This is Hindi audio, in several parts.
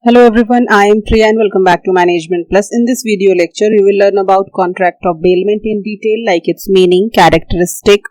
Hello everyone, I am Priya and welcome back to Management Plus. In this video lecture, you will learn about contract of bailment in detail, like its meaning, characteristic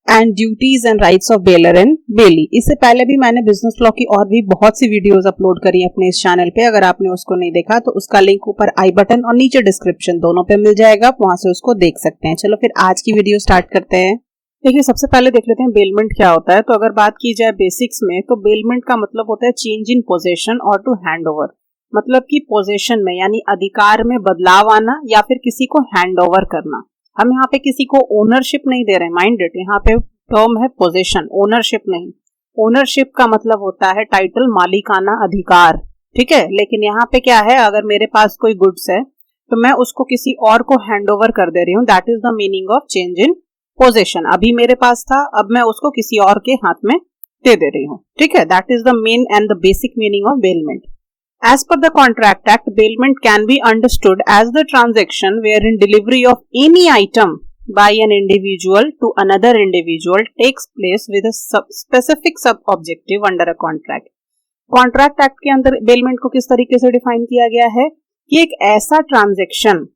and duties and rights of bailor and bailee. इससे पहले भी मैंने बिजनेस लॉ की और भी बहुत सी वीडियोस अपलोड करी अपने इस चैनल पे. अगर आपने उसको नहीं देखा तो उसका लिंक ऊपर आई बटन और नीचे डिस्क्रिप्शन दोनों पे मिल जाएगा, वहां से उसको देख सकते हैं. चलो फिर आज की वीडियो स्टार्ट करते हैं. देखिए, सबसे पहले देख लेते हैं बेलमेंट क्या होता है. तो अगर बात की जाए बेसिक्स में, तो बेलमेंट का मतलब होता है चेंज इन पोजेशन और टू हैंड ओवर. मतलब कि पोजेशन में यानी अधिकार में बदलाव आना या फिर किसी को हैंड ओवर करना. हम यहाँ पे किसी को ओनरशिप नहीं दे रहे, माइंड इट. यहाँ पे टर्म है पोजेशन, ओनरशिप नहीं. ओनरशिप का मतलब होता है टाइटल, मालिकाना अधिकार, ठीक है. लेकिन यहाँ पे क्या है, अगर मेरे पास कोई गुड्स है तो मैं उसको किसी और को हैंड ओवर कर दे रही हूँ. That is the meaning of change in possession. अभी मेरे पास था, अब मैं उसको किसी और के हाथ में दे रही हूँ, ठीक है. That is the main and the basic meaning of bailment. As per the Contract Act, bailment can be understood as the transaction wherein delivery of any item by an individual to another individual takes place with a specific sub-objective under a contract. Contract Act के अंदर bailment को किस तरीके से डिफाइन किया गया है कि एक ऐसा ट्रांजेक्शन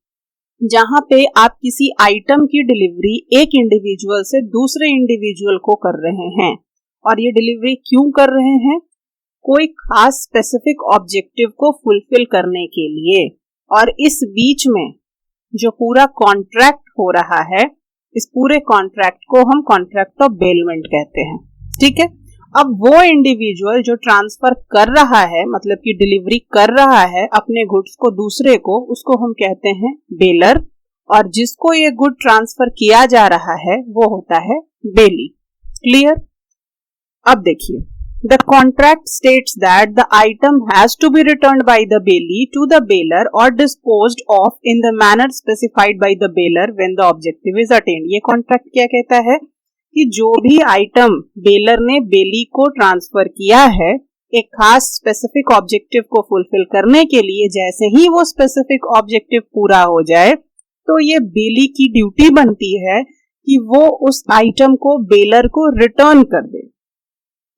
जहां पे आप किसी आइटम की डिलीवरी एक इंडिविजुअल से दूसरे इंडिविजुअल को कर रहे हैं. और ये डिलीवरी क्यों कर रहे हैं? कोई खास स्पेसिफिक ऑब्जेक्टिव को फुलफिल करने के लिए. और इस बीच में जो पूरा कॉन्ट्रैक्ट हो रहा है, इस पूरे कॉन्ट्रैक्ट को हम कॉन्ट्रैक्ट ऑफ बेलमेंट कहते हैं, ठीक है. अब वो इंडिविजुअल जो ट्रांसफर कर रहा है, मतलब कि डिलीवरी कर रहा है अपने गुड्स को दूसरे को, उसको हम कहते हैं बेलर. और जिसको ये गुड ट्रांसफर किया जा रहा है वो होता है बेली. क्लियर? अब देखिए, the contract states that the item has to be returned by the bailee to the bailor or disposed of in the manner specified by the bailor when the objective is attained. ये कॉन्ट्रैक्ट क्या कहता है कि जो भी आइटम बेलर ने बेली को ट्रांसफर किया है एक खास स्पेसिफिक ऑब्जेक्टिव को फुलफिल करने के लिए, जैसे ही वो स्पेसिफिक ऑब्जेक्टिव पूरा हो जाए तो ये बेली की ड्यूटी बनती है कि वो उस आइटम को बेलर को रिटर्न कर दे.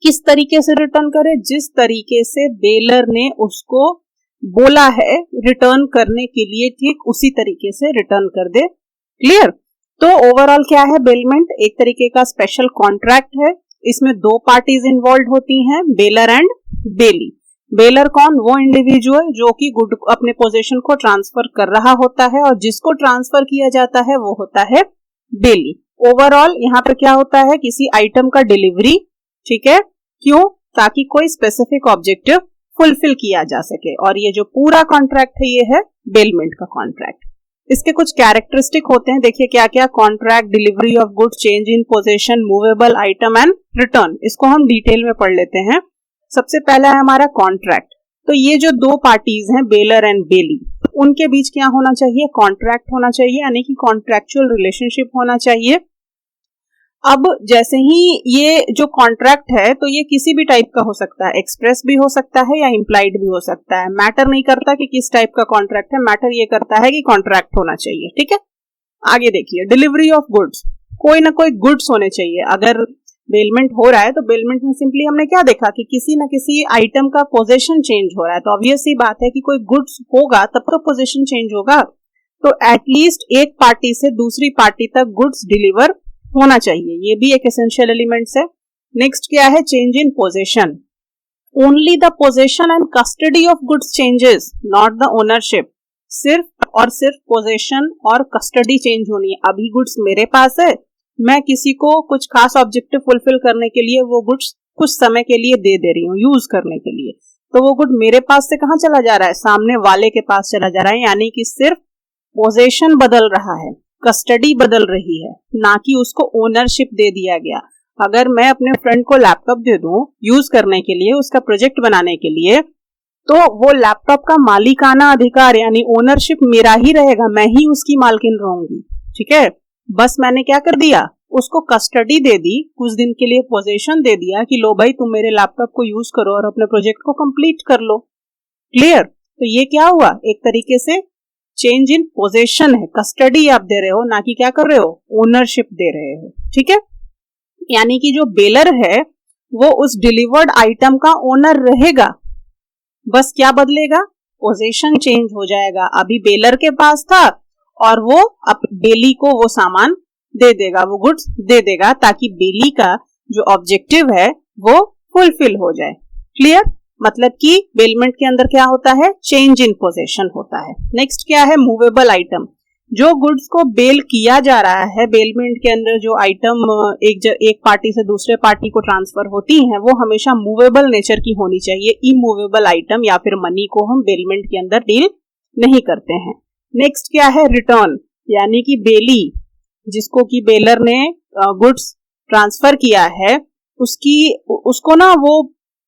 किस तरीके से रिटर्न करे? जिस तरीके से बेलर ने उसको बोला है रिटर्न करने के लिए, ठीक उसी तरीके से रिटर्न कर दे. क्लियर? तो ओवरऑल क्या है बेलमेंट? एक तरीके का स्पेशल कॉन्ट्रैक्ट है. इसमें दो पार्टीज इन्वॉल्व होती हैं, बेलर एंड बेली. बेलर कौन? वो इंडिविजुअल जो कि गुड अपने पोजीशन को ट्रांसफर कर रहा होता है, और जिसको ट्रांसफर किया जाता है वो होता है बेली. ओवरऑल यहाँ पे क्या होता है, किसी आइटम का डिलीवरी, ठीक है. क्यों? ताकि कोई स्पेसिफिक ऑब्जेक्टिव फुलफिल किया जा सके. और ये जो पूरा कॉन्ट्रैक्ट है ये है बेलमेंट का कॉन्ट्रैक्ट. इसके कुछ कैरेक्टरिस्टिक होते हैं. देखिए क्या क्या: contract, delivery of goods, change in position, movable item and return. इसको हम डिटेल में पढ़ लेते हैं. सबसे पहला है हमारा कॉन्ट्रैक्ट. तो ये जो दो पार्टीज हैं बेलर एंड बेली, उनके बीच क्या होना चाहिए? कॉन्ट्रैक्ट होना चाहिए, यानी कि कॉन्ट्रैक्चुअल रिलेशनशिप होना चाहिए. अब जैसे ही ये जो कॉन्ट्रैक्ट है तो ये किसी भी टाइप का हो सकता है, एक्सप्रेस भी हो सकता है या इम्प्लाइड भी हो सकता है. मैटर नहीं करता कि किस टाइप का कॉन्ट्रैक्ट है, मैटर ये करता है कि कॉन्ट्रैक्ट होना चाहिए, ठीक है. आगे देखिए, डिलीवरी ऑफ गुड्स. कोई ना कोई गुड्स होने चाहिए. अगर बेलमेंट हो रहा है तो बेलमेंट में सिंपली हमने क्या देखा कि किसी न किसी आइटम का पोजीशन चेंज हो रहा है. तो ऑब्वियस सी बात है कि कोई गुड्स होगा तब तो पोजीशन चेंज होगा. तो एटलीस्ट एक पार्टी से दूसरी पार्टी तक गुड्स डिलीवर होना चाहिए. ये भी एक एसेंशियल एलिमेंट्स है. नेक्स्ट क्या है? Change in possession. Only the possession and custody of goods changes, not the ownership. सिर्फ और सिर्फ पोजेशन और कस्टडी चेंज होनी है. अभी गुड्स मेरे पास है, मैं किसी को कुछ खास ऑब्जेक्टिव फुलफिल करने के लिए वो गुड्स कुछ समय के लिए दे रही हूँ यूज करने के लिए. तो वो गुड मेरे पास से कहाँ चला जा रहा है? सामने वाले के पास चला जा रहा है. यानी कि सिर्फ पोजेशन बदल रहा है, कस्टडी बदल रही है, ना कि उसको ओनरशिप दे दिया गया. अगर मैं अपने फ्रेंड को लैपटॉप दे दूं यूज करने के लिए, उसका प्रोजेक्ट बनाने के लिए, तो वो लैपटॉप का मालिकाना अधिकार यानी ओनरशिप मेरा ही रहेगा, मैं ही उसकी मालकिन रहूंगी, ठीक है. बस मैंने क्या कर दिया, उसको कस्टडी दे दी, कुछ दिन के लिए पोजीशन दे दिया कि लो भाई तुम मेरे लैपटॉप को यूज करो और अपने प्रोजेक्ट को कंप्लीट कर लो. क्लियर? तो ये क्या हुआ? एक तरीके से चेंज इन पोजेशन है. कस्टडी आप दे रहे हो, ना कि क्या कर रहे हो, ओनरशिप दे रहे हो, ठीक है. यानी कि जो बेलर है वो उस डिलीवर्ड आइटम का ओनर रहेगा, बस क्या बदलेगा, पोजीशन चेंज हो जाएगा। अभी बेलर के पास था और वो अब बेली को वो सामान दे देगा, वो गुड्स दे देगा, ताकि बेली का जो ऑब्जेक्टिव है वो फुलफिल हो जाए। क्लियर? मतलब कि बेलमेंट के अंदर क्या होता है, चेंज इन पोजीशन होता है। नेक्स्ट क्या है, मूवेबल आइटम। जो गुड्स को बेल किया जा रहा है, बेलमेंट के अंदर जो आइटम एक पार्टी से दूसरे पार्टी को ट्रांसफर होती हैं, वो हमेशा मूवेबल नेचर की होनी चाहिए। इमूवेबल आइटम या फिर मनी को हम बेलमेंट के अंदर डील नहीं करते हैं। नेक्स्ट क्या है, रिटर्न, यानी कि बेली जिसको कि बेलर ने गुड्स ट्रांसफर किया है, उसको ना वो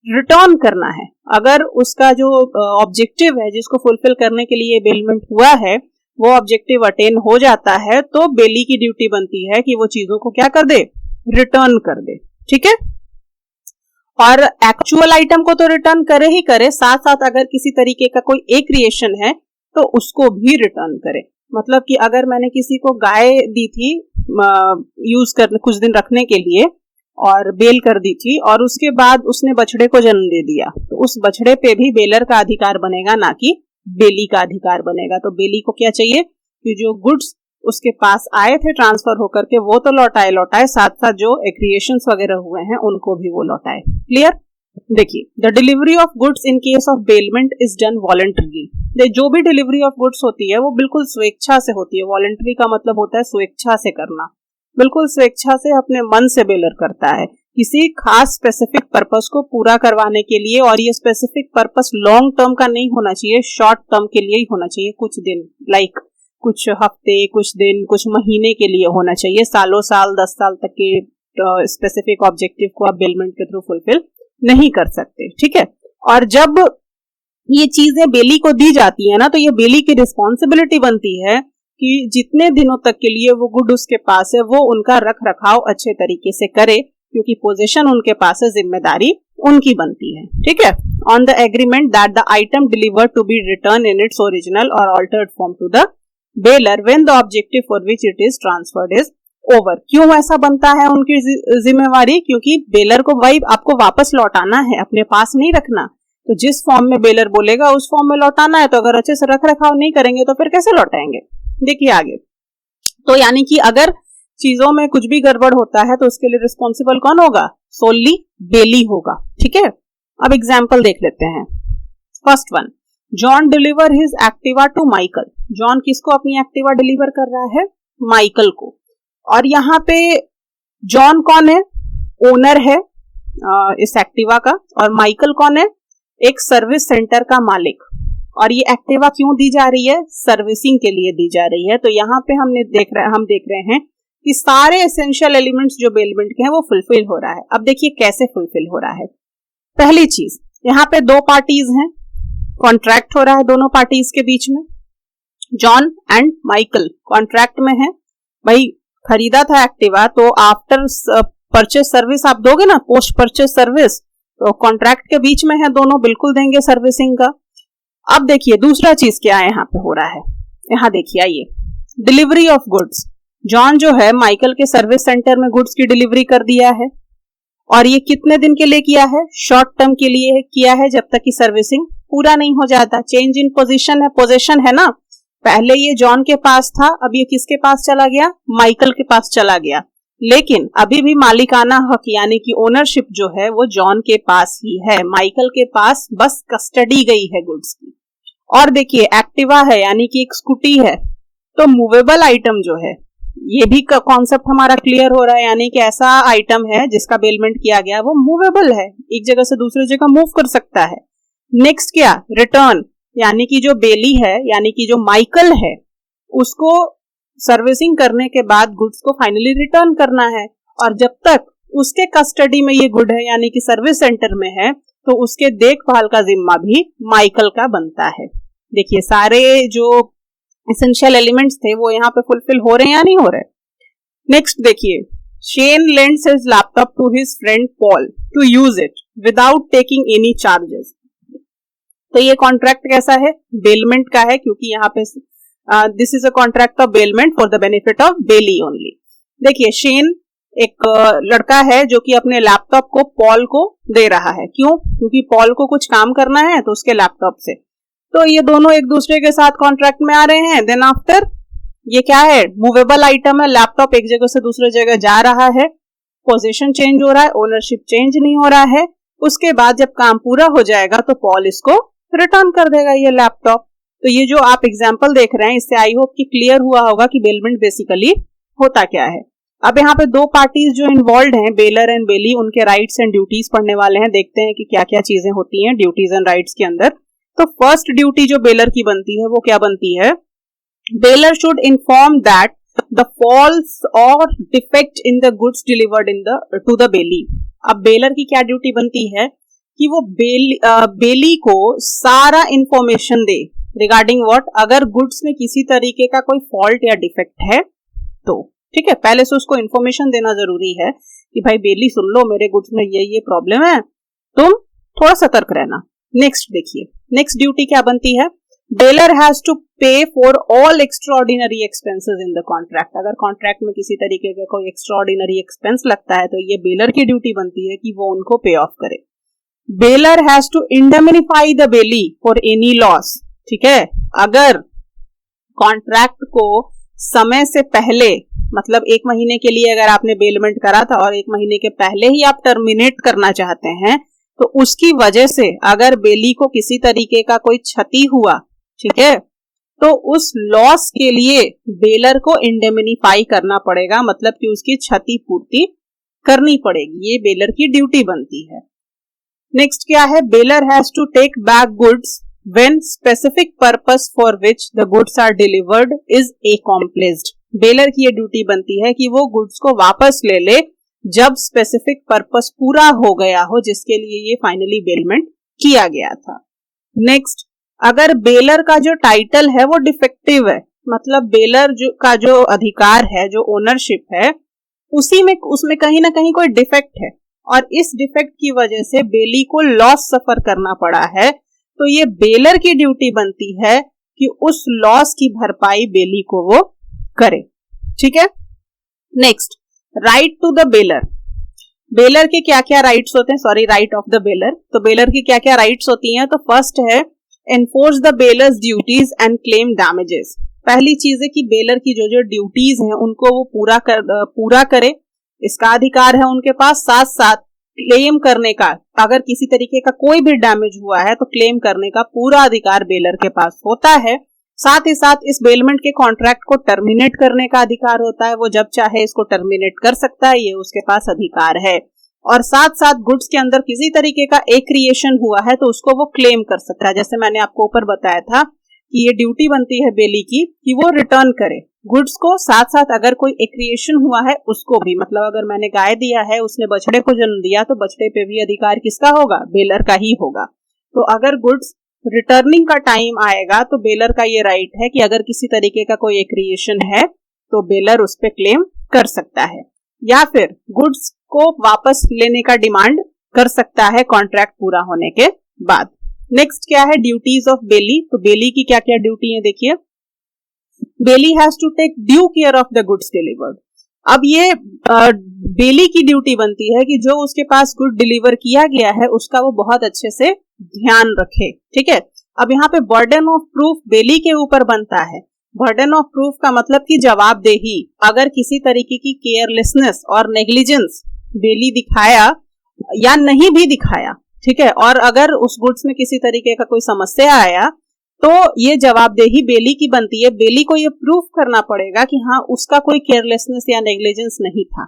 रिटर्न करना है। अगर उसका जो ऑब्जेक्टिव है जिसको फुलफिल करने के लिए बेलमेंट हुआ है, वो ऑब्जेक्टिव अटेन हो जाता है, तो बेली की ड्यूटी बनती है कि वो चीजों को क्या कर दे, रिटर्न कर दे। ठीक है? और एक्चुअल आइटम को तो रिटर्न करे ही करे, साथ साथ अगर किसी तरीके का कोई एक क्रिएशन है तो उसको भी रिटर्न करे। मतलब कि अगर मैंने किसी को गाय दी थी यूज करने, कुछ दिन रखने के लिए, और बेल कर दी थी, और उसके बाद उसने बछड़े को जन्म दे दिया, तो उस बछड़े पे भी बेलर का अधिकार बनेगा, ना कि बेली का अधिकार बनेगा। तो बेली को क्या चाहिए कि जो गुड्स उसके पास आए थे ट्रांसफर होकर के, वो तो लौटाए, साथ साथ जो क्रिएशंस वगैरह हुए हैं उनको भी वो लौटाए। क्लियर? देखिए, the delivery of goods in case of bailment is done voluntarily. जो भी डिलीवरी ऑफ गुड्स होती है वो बिल्कुल स्वेच्छा से होती है। वॉलंटरी का मतलब होता है स्वेच्छा से करना, बिल्कुल स्वेच्छा से, अपने मन से बेलर करता है, किसी खास स्पेसिफिक पर्पस को पूरा करवाने के लिए। और ये स्पेसिफिक पर्पस लॉन्ग टर्म का नहीं होना चाहिए, शॉर्ट टर्म के लिए ही होना चाहिए, कुछ दिन, लाइक कुछ हफ्ते, कुछ दिन, कुछ महीने के लिए होना चाहिए। सालों साल, 10 साल तक के स्पेसिफिक ऑब्जेक्टिव को आप बेलमेंट के थ्रू फुलफिल नहीं कर सकते। ठीक है? और जब ये चीजें बेली को दी जाती है ना, तो ये बेली की रिस्पॉन्सिबिलिटी बनती है कि जितने दिनों तक के लिए वो गुड उसके पास है, वो उनका रख रखाव अच्छे तरीके से करे, क्योंकि पोजीशन उनके पास है, जिम्मेदारी उनकी बनती है। ठीक है? On the agreement that the item delivered to be return in its original or altered form to the bailor when the objective for which it is transferred is over. क्यों ऐसा बनता है उनकी जिम्मेवारी? क्योंकि बेलर को वही आपको वापस लौटाना है, अपने पास नहीं रखना। तो जिस फॉर्म में बेलर बोलेगा उस फॉर्म में लौटाना है। तो अगर अच्छे से रख रखाव नहीं करेंगे तो फिर कैसे लौटाएंगे? देखिए आगे। तो यानी कि अगर चीजों में कुछ भी गड़बड़ होता है तो उसके लिए रिस्पॉन्सिबल कौन होगा? सोनली बेली होगा। ठीक है? अब एग्जाम्पल देख लेते हैं। First one, John deliver his Activa to Michael. John किसको अपनी एक्टिवा डिलीवर कर रहा है? माइकल को। और यहाँ पे जॉन कौन है? ओनर है इस एक्टिवा का। और माइकल कौन है? एक सर्विस सेंटर का मालिक। और ये एक्टिवा क्यों दी जा रही है? सर्विसिंग के लिए दी जा रही है। तो यहाँ पे हम देख रहे हैं कि सारे एसेंशियल एलिमेंट्स जो बेलमेंट के हैं वो फुलफिल हो रहा है। अब देखिए कैसे फुलफिल हो रहा है। पहली चीज, यहाँ पे दो पार्टीज हैं, कॉन्ट्रैक्ट हो रहा है दोनों पार्टीज के बीच में। जॉन एंड माइकल कॉन्ट्रैक्ट में है। भाई खरीदा था एक्टिवा, तो आफ्टर परचेज सर्विस आप दोगे ना, पोस्ट परचेज सर्विस, तो कॉन्ट्रैक्ट के बीच में है दोनों, बिल्कुल देंगे सर्विसिंग का। अब देखिए दूसरा चीज क्या यहाँ पे हो रहा है। यहाँ देखिए, आइए, डिलीवरी ऑफ गुड्स। जॉन जो है माइकल के सर्विस सेंटर में गुड्स की डिलीवरी कर दिया है। और ये कितने दिन के लिए किया है? शॉर्ट टर्म के लिए किया है, जब तक कि सर्विसिंग पूरा नहीं हो जाता। चेंज इन पोजीशन है, पोजीशन है ना, पहले ये जॉन के पास था, अब ये किसके पास चला गया? माइकल के पास चला गया। लेकिन अभी भी मालिकाना हक यानी कि ओनरशिप जो है वो जॉन के पास ही है, माइकल के पास बस कस्टडी गई है गुड्स की। और देखिए एक्टिवा है यानी कि एक स्कूटी है, तो मूवेबल आइटम जो है, ये भी कॉन्सेप्ट हमारा क्लियर हो रहा है, यानी कि ऐसा आइटम है जिसका बेलमेंट किया गया वो मूवेबल है, एक जगह से दूसरी जगह मूव कर सकता है। नेक्स्ट क्या? रिटर्न, यानी कि जो बेली है यानी कि जो माइकल है उसको सर्विसिंग करने के बाद गुड्स को फाइनली रिटर्न करना है। और जब तक उसके कस्टडी में ये गुड है यानी कि सर्विस सेंटर में है, तो उसके देखभाल का जिम्मा भी माइकल का बनता है। देखिए सारे जो एसेंशियल एलिमेंट्स थे वो यहाँ पे फुलफिल हो रहे हैं या नहीं हो रहे। नेक्स्ट देखिए, Shane lends his laptop to his friend Paul to use it without taking any charges. तो ये कॉन्ट्रैक्ट कैसा है? बेलमेंट का है, क्योंकि यहाँ पे this is a contract of bailment for the benefit of belly only. देखिए शेन एक लड़का है जो कि अपने लैपटॉप को पॉल को दे रहा है। क्यों? क्योंकि पॉल को कुछ काम करना है तो उसके लैपटॉप से। तो ये दोनों एक दूसरे के साथ कॉन्ट्रैक्ट में आ रहे हैं। देन आफ्टर ये क्या है? मूवेबल आइटम है। लैपटॉप एक जगह से दूसरे जगह जा रहा है, पोजीशन चेंज हो रहा है, ओनरशिप चेंज नहीं हो रहा है। उसके बाद जब काम पूरा हो जाएगा तो पॉल इसको रिटर्न कर देगा ये लैपटॉप। तो ये जो आप एग्जाम्पल देख रहे हैं, इससे आई होप कि क्लियर हुआ होगा कि बेलमेंट बेसिकली होता क्या है। अब यहाँ पे दो पार्टीज जो इन्वॉल्व हैं, बेलर एंड बेली, उनके राइट्स एंड ड्यूटीज पढ़ने वाले हैं। देखते हैं कि क्या क्या चीजें होती हैं ड्यूटीज एंड राइट्स के अंदर। तो फर्स्ट ड्यूटी जो बेलर की बनती है वो क्या बनती है? Bailor should inform that the faults or defect in the goods delivered in the to the bailee. अब बेलर की क्या ड्यूटी बनती है कि वो बेली को सारा इंफॉर्मेशन दे रिगार्डिंग व्हाट, अगर गुड्स में किसी तरीके का कोई फॉल्ट या डिफेक्ट है तो। ठीक है, पहले से उसको इंफॉर्मेशन देना जरूरी है कि भाई बेली सुन लो, मेरे गुड्स में ये प्रॉब्लम है, तुम थोड़ा सतर्क रहना। नेक्स्ट देखिए, नेक्स्ट ड्यूटी क्या बनती है? बेलर हैज टू पे for all extraordinary expenses in the contract. अगर कॉन्ट्रैक्ट में किसी तरीके का कोई एक्स्ट्राऑर्डिनरी एक्सपेंस लगता है तो ये बेलर की ड्यूटी बनती है कि वो उनको पे ऑफ करे। Bailor has to indemnify the bailee for any loss. ठीक है, अगर कॉन्ट्रैक्ट को समय से पहले, मतलब 1 महीने के लिए अगर आपने बेलमेंट करा था और 1 महीने के पहले ही आप टर्मिनेट करना चाहते हैं, तो उसकी वजह से अगर बेली को किसी तरीके का कोई क्षति हुआ, ठीक है, तो उस लॉस के लिए बेलर को इंडेमनिफाई करना पड़ेगा, मतलब कि उसकी क्षति पूर्ति करनी पड़ेगी। ये बेलर की ड्यूटी बनती है। नेक्स्ट क्या है? Bailor has to take back goods when specific purpose for which the goods are delivered is accomplished. Bailor की ये ड्यूटी बनती है कि वो गुड्स को वापस ले ले जब स्पेसिफिक पर्पस पूरा हो गया हो जिसके लिए ये फाइनली बेलमेंट किया गया था। नेक्स्ट, अगर बेलर का जो टाइटल है वो डिफेक्टिव है, मतलब बेलर का जो अधिकार है, जो ओनरशिप है, उसमें कहीं ना कहीं कोई डिफेक्ट है और इस डिफेक्ट की वजह से बेली को लॉस सफर करना पड़ा है, तो ये बेलर की ड्यूटी बनती है कि उस लॉस की भरपाई बेली को वो करे। ठीक है। Next, right to the bailor. Bailor के क्या क्या राइट्स होते हैं? Sorry, right of the bailor. तो बेलर की क्या क्या राइट्स होती हैं? तो फर्स्ट है enforce the bailor's duties and claim damages. पहली चीज है कि बेलर की जो जो ड्यूटीज हैं उनको वो पूरा करे, इसका अधिकार है उनके पास। साथ साथ क्लेम करने का, अगर किसी तरीके का कोई भी डैमेज हुआ है तो क्लेम करने का पूरा अधिकार बेलर के पास होता है। साथ ही साथ इस बेलमेंट के कॉन्ट्रैक्ट को टर्मिनेट करने का अधिकार होता है, वो जब चाहे इसको टर्मिनेट कर सकता है, ये उसके पास अधिकार है। और साथ साथ गुड्स के अंदर किसी तरीके का एक क्रिएशन हुआ है तो उसको वो क्लेम कर सकता है। जैसे मैंने आपको ऊपर बताया था कि ये ड्यूटी बनती है बेली की कि वो रिटर्न करे गुड्स को। साथ साथ अगर कोई एक्रिएशन हुआ है उसको भी, मतलब अगर मैंने गाय दिया है, उसने बछड़े को जन्म दिया, तो बछड़े पे भी अधिकार किसका होगा? बेलर का ही होगा। तो अगर गुड्स रिटर्निंग का टाइम आएगा तो बेलर का ये राइट है कि अगर किसी तरीके का कोई एक्रिएशन है तो बेलर उस पर क्लेम कर सकता है, या फिर गुड्स को वापस लेने का डिमांड कर सकता है कॉन्ट्रैक्ट पूरा होने के बाद। नेक्स्ट क्या है? Duties of bailee. तो बेली की क्या क्या ड्यूटी है देखिए। Bailee has to take due care of the goods delivered. अब ये बेली की ड्यूटी बनती है कि जो उसके पास गुड डिलीवर किया गया है उसका वो बहुत अच्छे से ध्यान रखे। ठीक है। अब यहाँ पे बर्डन ऑफ प्रूफ बेली के ऊपर बनता है। बर्डन ऑफ प्रूफ का मतलब कि जवाबदेही। अगर किसी तरीके की केयरलेसनेस और नेग्लिजेंस बेली दिखाया या नहीं भी दिखाया, ठीक है, और अगर उस गुड्स में किसी तरीके का कोई समस्या आया तो ये जवाबदेही बेली की बनती है। बेली को ये प्रूफ करना पड़ेगा कि हाँ उसका कोई केयरलेसनेस या नेग्लिजेंस नहीं था।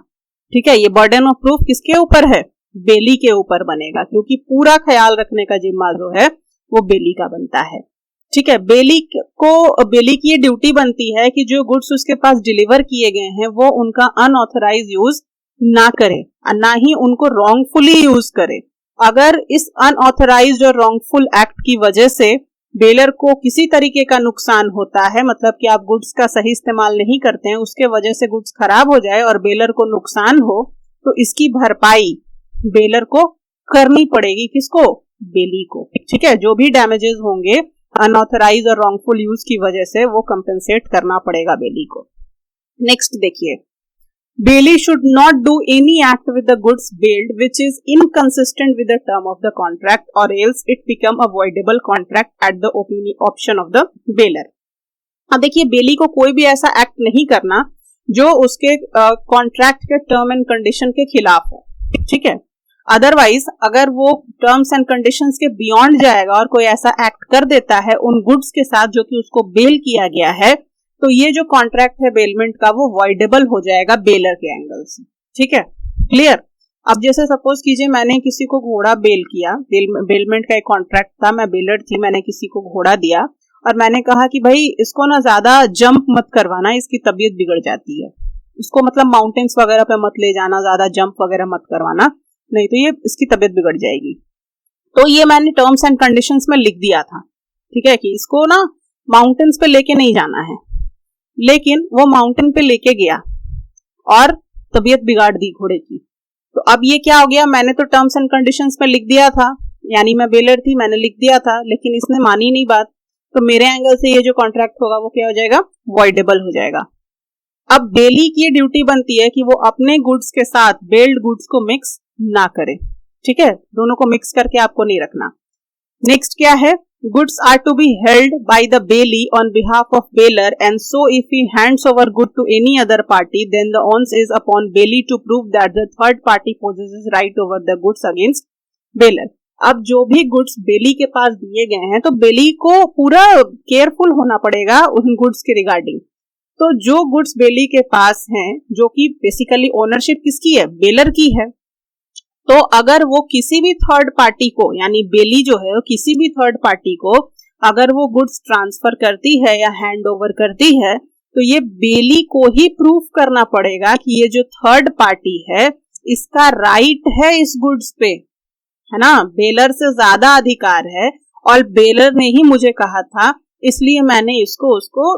ठीक है, ये बर्डन ऑफ प्रूफ किसके ऊपर है? बेली के ऊपर बनेगा, क्योंकि पूरा ख्याल रखने का जिम्मा जो है वो बेली का बनता है। ठीक है, बेली की ये ड्यूटी बनती है कि जो गुड्स उसके पास डिलीवर किए गए हैं वो उनका अनऑथराइज यूज ना करे, ना ही उनको रॉन्गफुली यूज करे। अगर इस अनऑथराइज्ड और रॉन्गफुल एक्ट की वजह से बेलर को किसी तरीके का नुकसान होता है, मतलब कि आप गुड्स का सही इस्तेमाल नहीं करते हैं, उसके वजह से गुड्स खराब हो जाए और बेलर को नुकसान हो, तो इसकी भरपाई बेलर को करनी पड़ेगी। किसको? बेली को। ठीक है, जो भी डैमेजेस होंगे अनऑथराइज और रॉन्गफुल यूज की वजह से वो कंपेंसेट करना पड़ेगा बेली को। नेक्स्ट देखिए, Bailey should not do any act with the goods bailed which is inconsistent with the term of the contract or else it become a voidable contract at the option of the bailor. अब देखिए बेली को कोई भी ऐसा एक्ट नहीं करना जो उसके कॉन्ट्रैक्ट के टर्म एंड कंडीशन के खिलाफ हो, ठीक है। अदरवाइज अगर वो टर्म्स एंड कंडीशंस के बियॉन्ड जाएगा और कोई ऐसा एक्ट कर देता है उन गुड्स के साथ जो कि उसको बेल किया गया है, तो ये जो कॉन्ट्रैक्ट है बेलमेंट का वो वॉइडेबल हो जाएगा बेलर के एंगल से, ठीक है, क्लियर। अब जैसे सपोज कीजिए मैंने किसी को घोड़ा बेल किया, बेलमेंट का एक कॉन्ट्रैक्ट था, मैं बेलर थी, मैंने किसी को घोड़ा दिया और मैंने कहा कि भाई इसको ना ज्यादा जंप मत करवाना, इसकी तबीयत बिगड़ जाती है, इसको मतलब माउंटेन्स वगैरह पे मत ले जाना, ज्यादा जंप वगैरह मत करवाना, नहीं तो ये इसकी तबीयत बिगड़ जाएगी। तो ये मैंने टर्म्स एंड कंडीशंस में लिख दिया था, ठीक है, कि इसको ना माउंटेन्स पे लेके नहीं जाना है, लेकिन वो माउंटेन पे लेके गया और तबीयत बिगाड़ दी घोड़े की। तो अब ये क्या हो गया, मैंने तो टर्म्स एंड कंडीशंस में लिख दिया था, यानी मैं बेलर थी, मैंने लिख दिया था, लेकिन इसने मानी नहीं बात, तो मेरे एंगल से ये जो कॉन्ट्रैक्ट होगा वो क्या हो जाएगा, वॉइडेबल हो जाएगा। अब बेली की ड्यूटी बनती है कि वो अपने गुड्स के साथ बेल्ड गुड्स को मिक्स ना करे, ठीक है, दोनों को मिक्स करके आपको नहीं रखना। नेक्स्ट क्या है, goods are to be held by the bailee on behalf of bailor and so if he hands over good to any other party then the onus is upon bailee to prove that the third party possesses right over the goods against bailor। अब जो भी गुड्स बेली के पास दिए गए हैं तो बेली को पूरा केयरफुल होना पड़ेगा उन गुड्स के रिगार्डिंग। तो जो गुड्स बेली के पास हैं, जो कि बेसिकली ओनरशिप किसकी है, बेलर की है, तो अगर वो किसी भी थर्ड पार्टी को, यानी बेली जो है वो किसी भी थर्ड पार्टी को अगर वो गुड्स ट्रांसफर करती है या हैंड ओवर करती है तो ये बेली को ही प्रूफ करना पड़ेगा कि ये जो थर्ड पार्टी है इसका राइट है इस गुड्स पे, है ना, बेलर से ज्यादा अधिकार है और बेलर ने ही मुझे कहा था इसलिए मैंने इसको उसको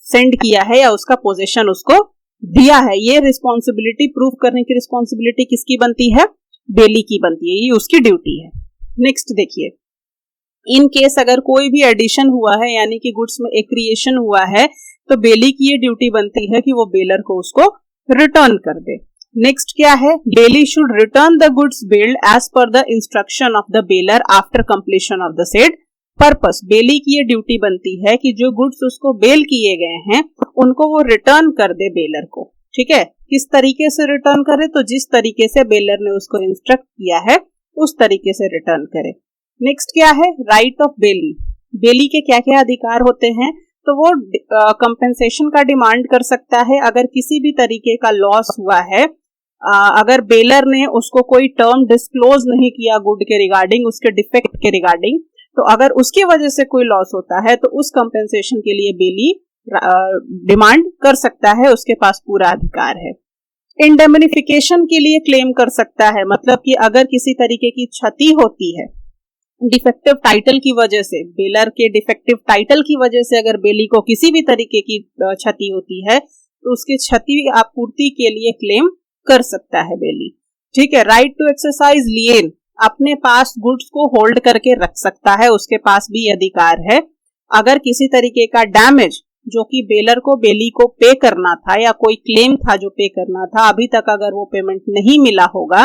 सेंड किया है या उसका पोजीशन उसको दिया है। ये रिस्पॉन्सिबिलिटी प्रूफ करने की रिस्पॉन्सिबिलिटी किसकी बनती है, बेली की बनती है, ये उसकी ड्यूटी है। नेक्स्ट देखिए, इन केस अगर कोई भी एडिशन हुआ है यानी कि गुड्स में एक क्रिएशन हुआ है तो बेली की ये ड्यूटी बनती है कि वो बेलर को उसको रिटर्न कर दे। नेक्स्ट क्या है, bailee should return the goods bailed as per the instruction of the bailor after completion of the said purpose. Bailee की ये ड्यूटी बनती है कि जो गुड्स उसको बेल किए गए हैं उनको वो रिटर्न कर दे बेलर को, ठीक है। किस तरीके से रिटर्न करे, तो जिस तरीके से बेलर ने उसको इंस्ट्रक्ट किया है उस तरीके से रिटर्न करे। नेक्स्ट क्या है, राइट ऑफ बेली। बेली के क्या क्या अधिकार होते हैं, तो वो कंपेंसेशन का डिमांड कर सकता है अगर किसी भी तरीके का लॉस हुआ है, अगर बेलर ने उसको कोई टर्म डिस्क्लोज नहीं किया गुड के रिगार्डिंग, उसके डिफेक्ट के रिगार्डिंग, तो अगर उसकी वजह से कोई लॉस होता है तो उस कंपेंसेशन के लिए बेली डिमांड कर सकता है, उसके पास पूरा अधिकार है। इंडेमनिफिकेशन के लिए क्लेम कर सकता है, मतलब कि अगर किसी तरीके की क्षति होती है डिफेक्टिव टाइटल की वजह से, बेलर के डिफेक्टिव टाइटल की वजह से अगर बेली को किसी भी तरीके की क्षति होती है तो उसकी क्षति आपूर्ति के लिए क्लेम कर सकता है बेली, ठीक है। राइट टू एक्सरसाइज लिएन, अपने पास गुड्स को होल्ड करके रख सकता है, उसके पास भी अधिकार है। अगर किसी तरीके का डैमेज जो कि बेलर को बेली को पे करना था या कोई क्लेम था जो पे करना था, अभी तक अगर वो पेमेंट नहीं मिला होगा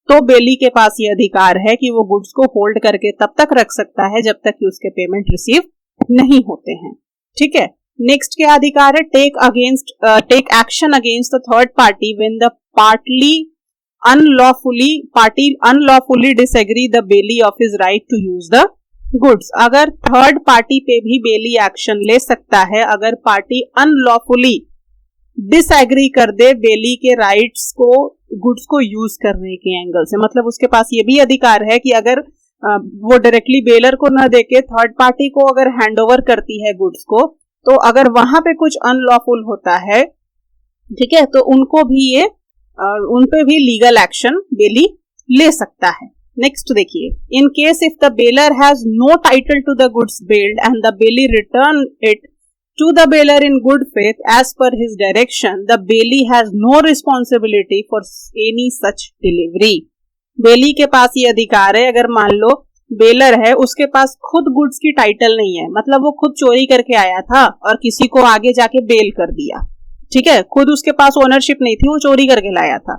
तो बेली के पास ये अधिकार है कि वो गुड्स को होल्ड करके तब तक रख सकता है जब तक कि उसके पेमेंट रिसीव नहीं होते हैं, ठीक है। नेक्स्ट क्या अधिकार है, take action against the third party when the party unlawfully disagree the bailee of his right to use the goods. अगर थर्ड पार्टी पे भी बेली एक्शन ले सकता है अगर पार्टी अनलॉफुली डिसएग्री कर दे बेली के राइट्स को गुड्स को यूज करने के एंगल से, मतलब उसके पास ये भी अधिकार है कि अगर वो डायरेक्टली बेलर को न देके थर्ड पार्टी को अगर हैंड ओवर करती है गुड्स को, तो अगर वहां पे कुछ अनलॉफुल होता है, ठीक है, तो उनको भी ये उन पे भी लीगल एक्शन बेली ले सकता है। नेक्स्ट देखिए, in case if the bailor has no title to the goods bailed and the bailee return it to the bailor in good faith as per his direction, the bailey has no responsibility for any such delivery। बेली के पास ये अधिकार है, अगर मान लो बेलर है उसके पास खुद गुड्स की टाइटल नहीं है, मतलब वो खुद चोरी करके आया था और किसी को आगे जाके बेल कर दिया, ठीक है, खुद उसके पास ओनरशिप नहीं थी, वो चोरी करके लाया था,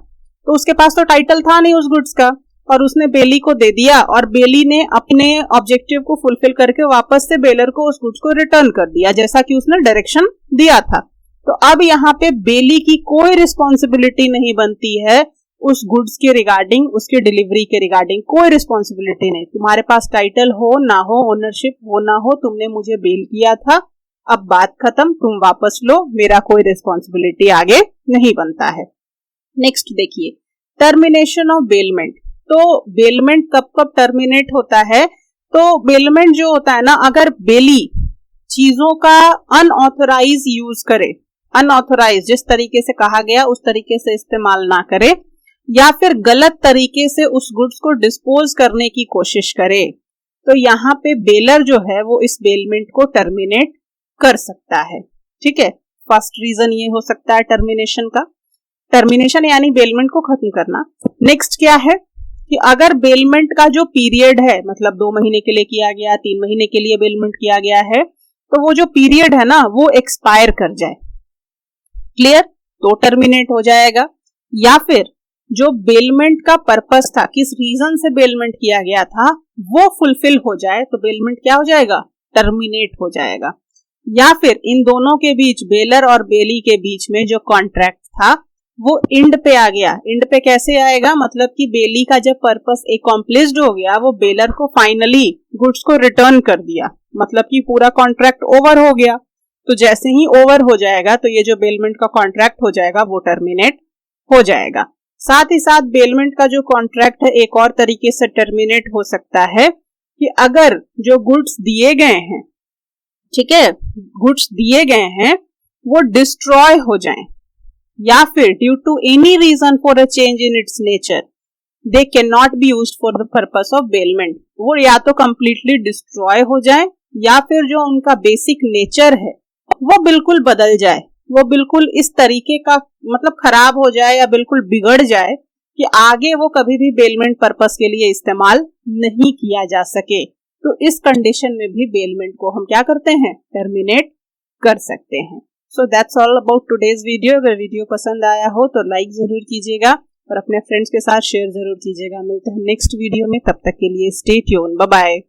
तो उसके पास तो टाइटल था नहीं उस गुड्स का, और उसने बेली को दे दिया और बेली ने अपने ऑब्जेक्टिव को फुलफिल करके वापस से बेलर को उस गुड्स को रिटर्न कर दिया जैसा कि उसने डायरेक्शन दिया था। तो अब यहाँ पे बेली की कोई रिस्पॉन्सिबिलिटी नहीं बनती है उस गुड्स के रिगार्डिंग, उसके डिलीवरी के रिगार्डिंग कोई रिस्पॉन्सिबिलिटी नहीं। तुम्हारे पास टाइटल हो ना हो, ओनरशिप हो ना हो, तुमने मुझे बेल किया था, अब बात खत्म, तुम वापस लो, मेरा कोई रिस्पॉन्सिबिलिटी आगे नहीं बनता है। नेक्स्ट देखिए, टर्मिनेशन ऑफ बेलमेंट। तो बेलमेंट कब कब टर्मिनेट होता है? तो बेलमेंट जो होता है ना, अगर बेली चीजों का अनऑथराइज यूज करे, अनऑथराइज जिस तरीके से कहा गया उस तरीके से इस्तेमाल ना करे, या फिर गलत तरीके से उस गुड्स को डिस्पोज करने की कोशिश करे, तो यहाँ पे बेलर जो है वो इस बेलमेंट को टर्मिनेट कर सकता है। ठीक है, फर्स्ट रीजन ये हो सकता है टर्मिनेशन का, टर्मिनेशन यानी बेलमेंट को खत्म करना। नेक्स्ट क्या है कि अगर बेलमेंट का जो पीरियड है, मतलब 2 महीने के लिए किया गया, 3 महीने के लिए बेलमेंट किया गया है, तो वो जो पीरियड है ना वो एक्सपायर कर जाए, क्लियर, तो टर्मिनेट हो जाएगा। या फिर जो बेलमेंट का पर्पस था, किस रीजन से बेलमेंट किया गया था, वो फुलफिल हो जाए तो बेलमेंट क्या हो जाएगा? टर्मिनेट हो जाएगा। या फिर इन दोनों के बीच, बेलर और बेली के बीच में जो कॉन्ट्रैक्ट था वो एंड पे आ गया। एंड पे कैसे आएगा? मतलब कि बेली का जब पर्पस अकॉम्प्लिश्ड हो गया, वो बेलर को फाइनली गुड्स को रिटर्न कर दिया, मतलब कि पूरा कॉन्ट्रैक्ट ओवर हो गया। तो जैसे ही ओवर हो जाएगा तो ये जो बेलमेंट का कॉन्ट्रैक्ट हो जाएगा वो टर्मिनेट हो जाएगा। साथ ही साथ बेलमेंट का जो कॉन्ट्रैक्ट है एक और तरीके से टर्मिनेट हो सकता है कि अगर जो गुड्स दिए गए हैं, ठीक है, गुड्स दिए गए हैं वो डिस्ट्रॉय हो जाएं, या फिर due to any reason for a change in its nature they can not be used for the purpose of bailment, वो या तो कंप्लीटली डिस्ट्रॉय हो जाए या फिर जो उनका बेसिक नेचर है वो बिल्कुल बदल जाए, वो बिल्कुल इस तरीके का मतलब खराब हो जाए या बिल्कुल बिगड़ जाए कि आगे वो कभी भी बेलमेंट पर्पस के लिए इस्तेमाल नहीं किया जा सके। तो इस कंडीशन में भी बेलमेंट को हम क्या करते हैं? टर्मिनेट कर सकते हैं। So that's all about today's video. अगर वीडियो पसंद आया हो तो लाइक जरूर कीजिएगा और अपने फ्रेंड्स के साथ शेयर जरूर कीजिएगा। मिलते हैं नेक्स्ट वीडियो में, तब तक के लिए स्टे ट्यून, बाय बाय।